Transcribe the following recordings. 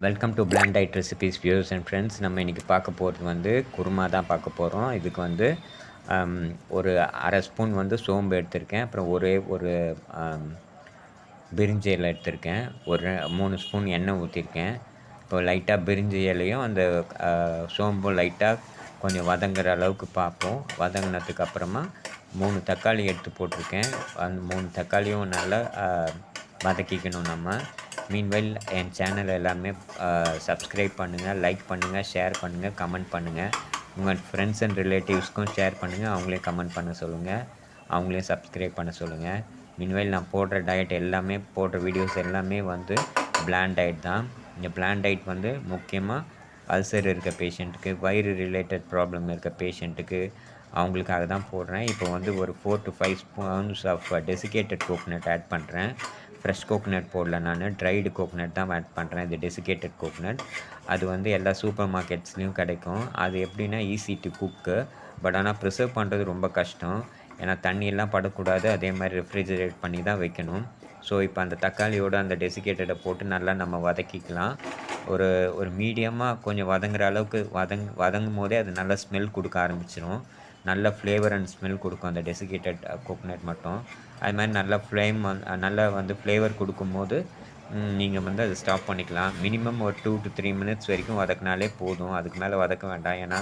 Welcome to Plant Diet Recipes views and friends. நம்ம இன்றைக்கி பார்க்க போகிறது வந்து குருமா தான் பார்க்க போகிறோம். இதுக்கு வந்து ஒரு அரை ஸ்பூன் வந்து சோம்பு எடுத்திருக்கேன். அப்புறம் ஒரே ஒரு பிரிஞ்சி இலை எடுத்திருக்கேன். ஒரு 3 ஸ்பூன் எண்ணெய் ஊற்றிருக்கேன். இப்போ லைட்டாக பிரிஞ்சி இலையும் அந்த சோம்பும் லைட்டாக கொஞ்சம் வதங்குற அளவுக்கு பார்ப்போம். வதங்கினதுக்கு அப்புறமா 3 தக்காளி எடுத்து போட்டிருக்கேன். அந்த 3 தக்காளியும் நல்லா வதக்கிக்கணும் நம்ம. மீன்வைல் என் சேனல் எல்லாமே சப்ஸ்கிரைப் பண்ணுங்கள், லைக் பண்ணுங்கள், ஷேர் பண்ணுங்கள், கமெண்ட் பண்ணுங்கள். உங்கள் ஃப்ரெண்ட்ஸ் அண்ட் ரிலேட்டிவ்ஸ்க்கும் ஷேர் பண்ணுங்கள். அவங்களே கமெண்ட் பண்ண சொல்லுங்கள், அவங்களே சப்ஸ்கிரைப் பண்ண சொல்லுங்கள். மீன்வைல் நான் போடுற டயட் எல்லாமே, போடுற வீடியோஸ் எல்லாமே வந்து பிளாண்ட் டயட் தான். இந்த பிளாண்ட் டயட் வந்து முக்கியமாக அல்சர் இருக்க பேஷண்ட்டுக்கு, வயிறு ரிலேட்டட் ப்ராப்ளம் இருக்க பேஷண்ட்டுக்கு, அவங்களுக்காக தான் போடுறேன். இப்போ வந்து ஒரு 4 to 5 spoons of desiccated coconut add பண்ணுறேன். ஃப்ரெஷ் கோகோனட் போடல, நான் ட்ரைடு கோகோனட் தான் ஆட் பண்ணுறேன். இது டெசிகேட்டட் கோகோனட். அது வந்து எல்லா சூப்பர் மார்க்கெட்ஸ்லேயும் கிடைக்கும். அது எப்படின்னா ஈஸி டு குக்கு, பட் ஆனால் ப்ரிசர்வ் பண்ணுறது ரொம்ப கஷ்டம். ஏன்னா தண்ணியெல்லாம் படக்கூடாது, அதே மாதிரி ரெஃப்ரிஜரேட் பண்ணி தான் வைக்கணும். ஸோ இப்போ அந்த தக்காளியோடு அந்த டெசிகேட்டடை போட்டு நல்லா நம்ம வதக்கிக்கலாம். ஒரு ஒரு மீடியமாக கொஞ்சம் வதங்குற அளவுக்கு வதங்கும் போதே அது நல்லா ஸ்மெல் கொடுக்க ஆரம்பிச்சிடும். நல்ல ஃப்ளேவர் அண்ட் ஸ்மெல் கொடுக்கும் அந்த டெசிகேட்டட் கோகோனட் மட்டும். அது மாதிரி நல்லா நல்லா வந்து ஃப்ளேவர் கொடுக்கும்போது நீங்கள் வந்து அதை ஸ்டாப் பண்ணிக்கலாம். மினிமம் ஒரு 2 to 3 மினிட்ஸ் வரைக்கும் வதக்கினாலே போதும். அதுக்கு மேலே வதக்க வேண்டாம், ஏன்னா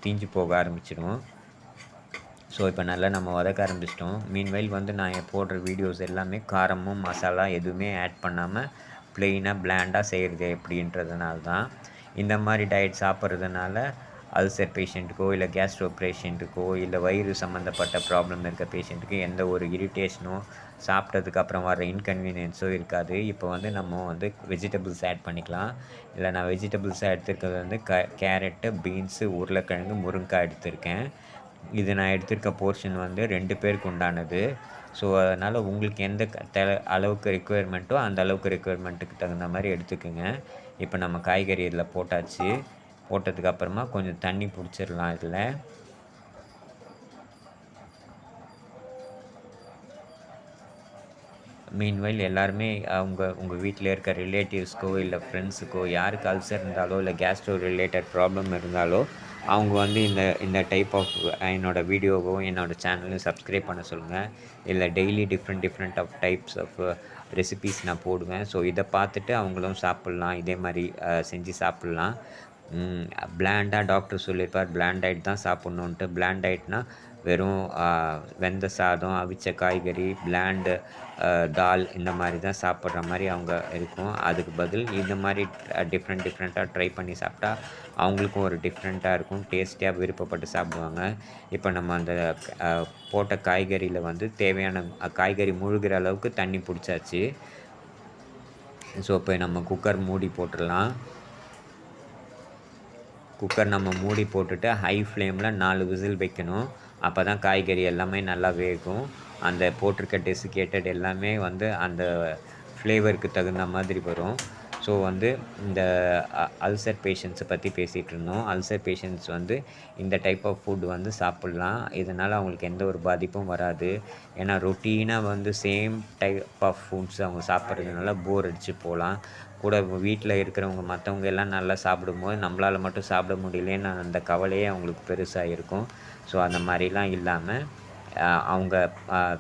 தீஞ்சு போக ஆரம்பிச்சிடும். ஸோ இப்போ நல்லா நம்ம வதக்க ஆரம்பிச்சிட்டோம். மீன்வைல் வந்து நான் போடுற வீடியோஸ் எல்லாமே காரமும் மசாலா எதுவுமே ஆட் பண்ணாமல் ப்ளெயினாக பிளாண்டாக செய்கிறது எப்படின்றதுனால தான். இந்த மாதிரி டயட் சாப்பிட்றதுனால அல்சர் பேஷண்ட்டுக்கோ இல்லை கேஸ்ட்ரோ பேஷண்ட்டுக்கோ இல்லை வயிறு சம்மந்தப்பட்ட ப்ராப்ளம் இருக்க பேஷண்ட்டுக்கு எந்த ஒரு இரிட்டேஷனோ, சாப்பிட்டதுக்கப்புறம் வர இன்கன்வீனியன்ஸோ இருக்காது. இப்போ வந்து நம்ம வந்து வெஜிடபிள்ஸ் ஆட் பண்ணிக்கலாம். இல்லை நான் வெஜிடபிள்ஸாக எடுத்துருக்கிறது வந்து கேரட்டு, பீன்ஸு, உருளைக்கிழங்கு, முருங்கைக்காய் எடுத்திருக்கேன். இது நான் எடுத்திருக்க போர்ஷன் வந்து 2 பேருக்கு உண்டானது. ஸோ அதனால் உங்களுக்கு எந்த அளவுக்கு ரெக்குயர்மெண்ட்டோ அந்த அளவுக்கு ரெக்குயர்மெண்ட்டுக்கு தகுந்த மாதிரி எடுத்துக்கோங்க. இப்போ நம்ம காய்கறி இதில் போட்டாச்சு. போட்டதுக்கப்புறமா கொஞ்சம் தண்ணி பிடிச்சிடலாம் இதில். மீன்வைல் எல்லாருமே உங்கள் வீட்டில் இருக்க ரிலேட்டிவ்ஸ்க்கோ இல்லை ஃப்ரெண்ட்ஸுக்கோ யாருக்கு அல்சர் இருந்தாலோ இல்லை கேஸ்ட்ரோ ரிலேட்டட் ப்ராப்ளம் இருந்தாலோ அவங்க வந்து இந்த டைப் ஆஃப் என்னோடய வீடியோவோ என்னோடய சேனலையும் சப்ஸ்கிரைப் பண்ண சொல்லுங்கள். இல்லை daily different of types of recipes நான் போடுவேன். ஸோ இதை பார்த்துட்டு அவங்களும் சாப்பிட்லாம், இதே மாதிரி செஞ்சு சாப்பிட்லாம். பிளாண்டாக டாக்டர் சொல்லியிருப்பார் பிளாண்ட் டயட் தான் சாப்பிட்ணுன்ட்டு. பிளாண்ட் டயட்னால் வெறும் வெந்த சாதம், அவிச்ச காய்கறி, பிளாண்டு தால் இந்த மாதிரி தான் சாப்பிட்ற மாதிரி அவங்க இருக்கும். அதுக்கு பதில் இந்த மாதிரி டிஃப்ரெண்ட்டாக ட்ரை பண்ணி சாப்பிட்டா அவங்களுக்கும் ஒரு டிஃப்ரெண்ட்டாக இருக்கும், டேஸ்டியாக விருப்பப்பட்டு சாப்பிடுவாங்க. இப்போ நம்ம அந்த போட்ட காய்கறியில் வந்து தேவையான காய்கறி முழுகிற அளவுக்கு தண்ணி பிடிச்சாச்சு. ஸோ இப்போ நம்ம குக்கர் மூடி போட்டுடலாம். குக்கர் நம்ம மூடி போட்டுட்டு ஹை ஃப்ளேமில் 4 விசில் வைக்கணும். அப்போ தான் காய்கறி எல்லாமே நல்லா வேகும். அந்த போட்டிருக்க டெசிகேட்டட் எல்லாமே வந்து அந்த ஃப்ளேவருக்கு தகுந்த மாதிரி வரும். ஸோ வந்து இந்த அல்சர் பேஷண்ட்ஸை பற்றி பேசிகிட்டு இருந்தோம். அல்சர் பேஷண்ட்ஸ் வந்து இந்த டைப் ஆஃப் ஃபுட் வந்து சாப்பிட்லாம். இதனால் அவங்களுக்கு எந்த ஒரு பாதிப்பும் வராது. ஏன்னா ரொட்டீனாக வந்து சேம் டைப் ஆஃப் ஃபுட்ஸ் அவங்க சாப்பிட்றதுனால போர் அடித்து போகலாம். கூட வீட்டில் இருக்கிறவங்க மற்றவங்க எல்லாம் நல்லா சாப்பிடும்போது நம்மளால் மட்டும் சாப்பிட முடியலேன்னு அந்த கவலையே அவங்களுக்கு பெருசாக இருக்கும். ஸோ அந்த மாதிரிலாம் இல்லாமல் அவங்க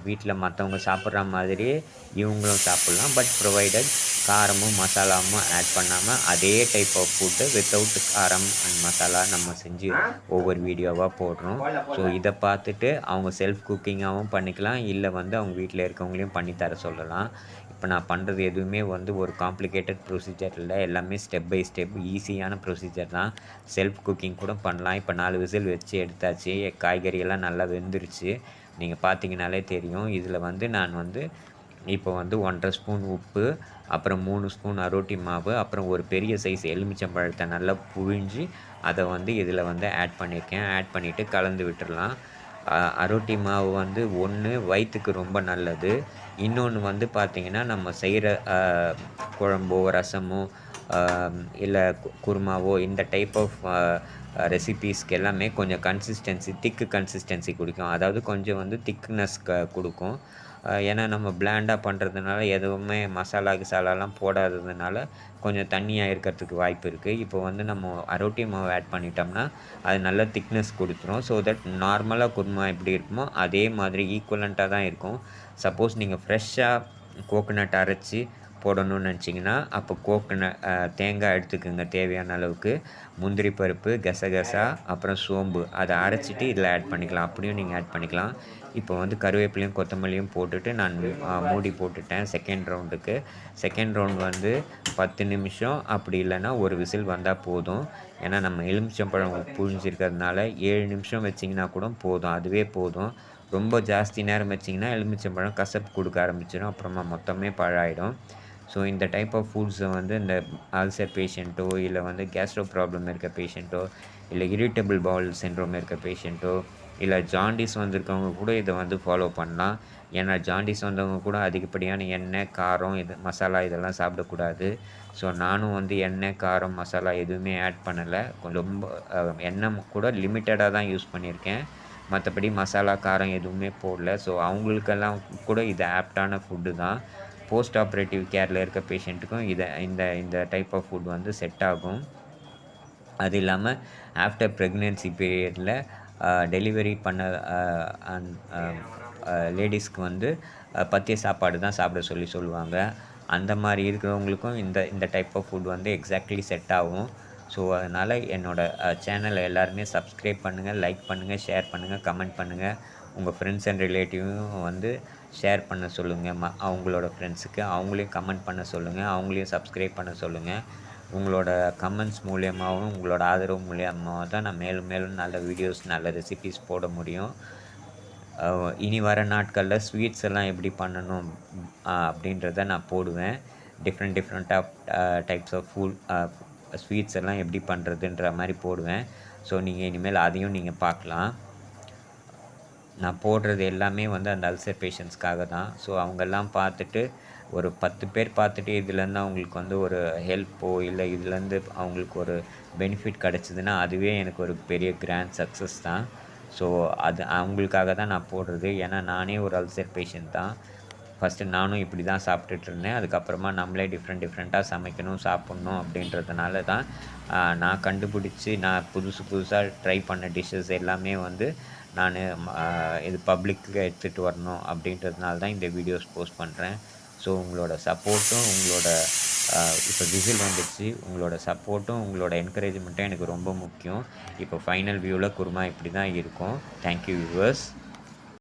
வீட்டில் மற்றவங்க சாப்பிட்ற மாதிரியே இவங்களும் சாப்பிட்லாம். பட் ப்ரொவைடட் காரமும் மசாலாவும் ஆட் பண்ணாமல் அதே டைப் ஆஃப் ஃபுட்டு வித்தவுட் காரம் அண்ட் மசாலா நம்ம செஞ்சு ஒவ்வொரு வீடியோவாக போடுறோம். ஸோ இதை பார்த்துட்டு அவங்க செல்ஃப் குக்கிங்காகவும் பண்ணிக்கலாம், இல்லை வந்து அவங்க வீட்டில் இருக்கவங்களையும் பண்ணித்தர சொல்லலாம். இப்போ நான் பண்ணுறது எதுவுமே வந்து ஒரு காம்ப்ளிகேட்டட் ப்ரொசீஜர் இல்லை, எல்லாமே ஸ்டெப் பை ஸ்டெப் ஈஸியான ப்ரொசீஜர் தான். செல்ஃப் குக்கிங் கூட பண்ணலாம். இப்போ 4 விசில் வச்சு எடுத்தாச்சு. காய்கறியெல்லாம் நல்லா வெந்துருச்சு, நீங்கள் பார்த்தீங்கனாலே தெரியும். இதில் வந்து நான் வந்து இப்போ வந்து 1.5 ஸ்பூன் உப்பு, அப்புறம் 3 ஸ்பூன் அரோட்டி மாவு, அப்புறம் ஒரு பெரிய சைஸ் எலுமிச்சம்பழத்தை நல்லா புழிஞ்சு அதை வந்து இதில் வந்து ஆட் பண்ணியிருக்கேன். ஆட் பண்ணிவிட்டு கலந்து விட்டுடலாம். அரோட்டி மாவு வந்து ஒன்று வயிற்றுக்கு ரொம்ப நல்லது. இன்னொன்று வந்து பார்த்திங்கன்னா நம்ம செய்கிற குழம்போ ரசமோ இல்லை குருமாவோ இந்த டைப் ஆஃப் ரெசிபீஸ்க்கு எல்லாமே கொஞ்சம் திக்கு கன்சிஸ்டன்சி கொடுக்கும். அதாவது கொஞ்சம் வந்து திக்னஸ் கொடுக்கும். ஏன்னா நம்ம பிளாண்டா பண்ணுறதுனால எதுவுமே மசாலா கிசாலாலாம் போடாததுனால கொஞ்சம் தண்ணியாக இருக்கிறதுக்கு வாய்ப்பு இருக்குது. இப்போ வந்து நம்ம அரோட்டி மாவு ஆட் பண்ணிட்டோம்னா அது நல்ல திக்னஸ் கொடுத்துரும். ஸோ தட் நார்மலாக குருமா எப்படி இருக்குமோ அதே மாதிரி ஈக்குவலண்ட்டாக தான் இருக்கும். சப்போஸ் நீங்கள் ஃப்ரெஷ்ஷாக கோகனட் அரைச்சி போடணும்னு நினச்சிங்கன்னா அப்போ தேங்காய் எடுத்துக்கோங்க தேவையான அளவுக்கு. முந்திரி பருப்பு, கசகசா, அப்புறம் சோம்பு அதை அரைச்சிட்டு இதில் ஆட் பண்ணிக்கலாம். அப்படியும் நீங்கள் ஆட் பண்ணிக்கலாம். இப்போ வந்து கருவேப்பிலையும் கொத்தமல்லியும் போட்டுட்டு நான் மூடி போட்டுட்டேன் செகண்ட் ரவுண்டுக்கு. செகண்ட் ரவுண்ட் வந்து 10 நிமிஷம் அப்படி இல்லைன்னா ஒரு விசில் வந்தால் போதும். ஏன்னா நம்ம எலுமிச்சம்பழம் புழிஞ்சிருக்கிறதுனால 7 நிமிஷம் வச்சிங்கன்னா கூட போதும், அதுவே போதும். ரொம்ப ஜாஸ்தி நேரம் வச்சிங்கன்னா எலுமிச்சம்பழம் கசப்பு கொடுக்க ஆரம்பிச்சிடும், அப்புறமா மொத்தமே பாழாயிடும். ஸோ இந்த டைப் ஆஃப் ஃபுட்ஸை வந்து இந்த அல்சர் பேஷண்ட்டோ இல்லை வந்து கேஸ்ட்ரோ ப்ராப்ளம் இருக்க பேஷண்ட்டோ இல்லை இரிட்டபிள் பவுல் சிண்ட்ரோம் இருக்க பேஷண்ட்டோ இல்லை ஜாண்டிஸ் வந்திருக்கவங்க கூட இதை வந்து ஃபாலோ பண்ணலாம். ஏன்னா ஜாண்டிஸ் வந்தவங்க கூட அதிகப்படியான எண்ணெய், காரம், மசாலா இதெல்லாம் சாப்பிடக்கூடாது. ஸோ நானும் வந்து எண்ணெய், காரம், மசாலா எதுவுமே ஆட் பண்ணலை. ரொம்ப எண்ணெய் கூட லிமிட்டடாக தான் யூஸ் பண்ணியிருக்கேன். மற்றபடி மசாலா, காரம் எதுவுமே போடல. ஸோ அவங்களுக்கெல்லாம் கூட இது ஆப்டான ஃபுட்டு தான். போஸ்ட் ஆப்ரேட்டிவ் கேரில் இருக்க பேஷண்ட்டுக்கும் இந்த இந்த டைப் ஆஃப் ஃபுட் வந்து செட் ஆகும். அது இல்லாமல் ஆஃப்டர் ப்ரெக்னென்சி பீரியடில் டெலிவரி பண்ண லேடிஸ்க்கு வந்து பத்திய சாப்பாடு தான் சாப்பிட சொல்லுவாங்க. அந்த மாதிரி இருக்கிறவங்களுக்கும் இந்த இந்த டைப் ஆஃப் ஃபுட் வந்து எக்ஸாக்ட்லி செட் ஆகும். ஸோ அதனால் என்னோடய சேனலை எல்லாருமே சப்ஸ்கிரைப் பண்ணுங்கள், லைக் பண்ணுங்கள், ஷேர் பண்ணுங்கள், கமெண்ட் பண்ணுங்கள். உங்கள் ஃப்ரெண்ட்ஸ் அண்ட் ரிலேட்டிவும் வந்து ஷேர் பண்ண சொல்லுங்கள். அவங்களோட ஃப்ரெண்ட்ஸுக்கு அவங்களையும் கமெண்ட் பண்ண சொல்லுங்கள், அவங்களையும் சப்ஸ்கிரைப் பண்ண சொல்லுங்கள். உங்களோட கமெண்ட்ஸ் மூலியமாகவும் உங்களோட ஆதரவு மூலியமாக தான் நான் மேலும் மேலும் நல்ல வீடியோஸ், நல்ல ரெசிபீஸ் போட முடியும். இனி வர நாட்களில் ஸ்வீட்ஸ் எல்லாம் எப்படி பண்ணணும் அப்படின்றத நான் போடுவேன். Different of types of sweets எல்லாம் எப்படி பண்ணுறதுன்ற மாதிரி போடுவேன். ஸோ நீங்கள் இனிமேல் அதையும் நீங்கள் பார்க்கலாம். நான் போடுறது எல்லாமே வந்து அந்த அல்சர் பேஷண்ட்ஸ்க்காக தான். ஸோ அவங்கெல்லாம் பார்த்துட்டு ஒரு 10 பேர் பார்த்துட்டு இதுலேருந்து அவங்களுக்கு வந்து ஒரு ஹெல்ப்போ இல்லை இதுலேருந்து அவங்களுக்கு ஒரு பெனிஃபிட் கிடச்சிதுன்னா அதுவே எனக்கு ஒரு பெரிய கிராண்ட் சக்ஸஸ் தான். ஸோ அது அவங்களுக்காக தான் நான் போடுறது. ஏன்னா நானே ஒரு அல்சர் பேஷண்ட் தான். ஃபஸ்ட்டு நானும் இப்படி தான் சாப்பிட்டுட்ருந்தேன். அதுக்கப்புறமா நம்மளே டிஃப்ரெண்ட்டாக சமைக்கணும், சாப்பிட்ணும் அப்படின்றதுனால தான் நான் கண்டுபிடிச்சி நான் புதுசாக ட்ரை பண்ண டிஷ்ஷஸ் எல்லாமே வந்து நான் இது பப்ளிக்கு எடுத்துகிட்டு வரணும் அப்படின்றதுனால தான் இந்த வீடியோஸ் போஸ்ட் பண்ணுறேன். ஸோ உங்களோட சப்போர்ட்டும் இப்போ விசில் வந்துடுச்சு. உங்களோட சப்போர்ட்டும் உங்களோட என்கரேஜ்மெண்ட்டும் எனக்கு ரொம்ப முக்கியம். இப்போ ஃபைனல் வியூவில் குருமா இப்படி தான் இருக்கும். Thank you viewers.